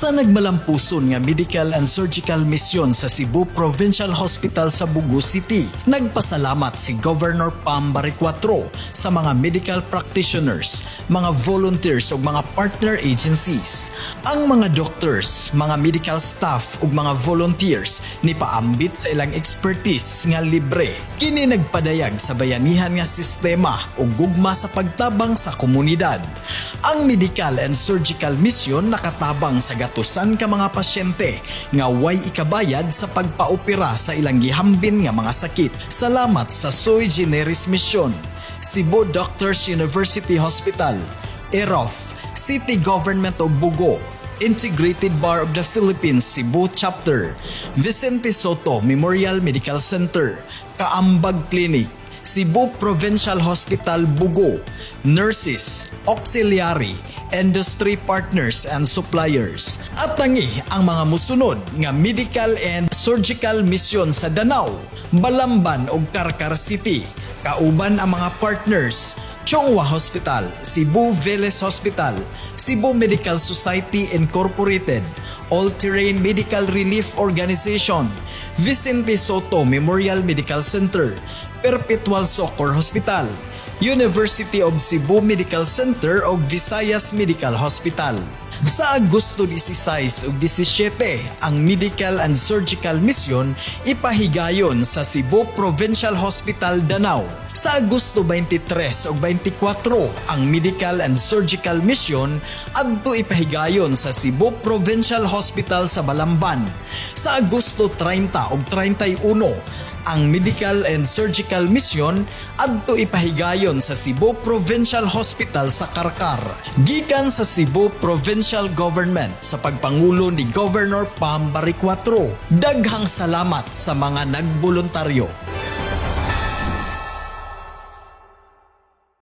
Sa nagmalampuson nga medical and surgical mission sa Cebu Provincial Hospital sa Bugo City, nagpasalamat si Governor Pam Barriquatro sa mga medical practitioners, mga volunteers ug mga partner agencies. Ang mga doctors, mga medical staff ug mga volunteers ni paambit sa ilang expertise nga libre. Kini nagpadayag sa bayanihan nga sistema ug gugma sa pagtabang sa komunidad. Ang medical and surgical mission nakatabang sa gatusan ka mga pasyente nga way ikabayad sa pagpaopera sa ilang gihambin nga mga sakit. Salamat sa sui generis mission. Cebu Doctors University Hospital, EROF, City Government of Bugo, Integrated Bar of the Philippines Cebu Chapter, Vicente Soto Memorial Medical Center, Kaambag Clinic, Cebu Provincial Hospital Bugo, nurses, auxiliary, industry partners and suppliers. At tangi ang mga musunod nga medical and surgical mission sa Danao, Balamban ug Carcar City. Kauban ang mga partners: Chongwa Hospital, Cebu Vélez Hospital, Cebu Medical Society Incorporated, All-Terrain Medical Relief Organization, Vicente Soto Memorial Medical Center, Perpetual Soccer Hospital, University of Cebu Medical Center o Visayas Medical Hospital. Sa Agosto 16 ug 17, ang medical and surgical mission ipahigayon sa Cebu Provincial Hospital Danao. Sa Agosto 23 ug 24, ang medical and surgical mission adto ipahigayon sa Cebu Provincial Hospital sa Balamban. Sa Agosto 30 ug 31, ang medical and surgical mission adto ipahigayon sa Cebu Provincial Hospital sa Carcar. Gikan sa Cebu Provincial Government sa pagpangulo ni Governor Pam Barriquatro, daghang salamat sa mga nagboluntaryo.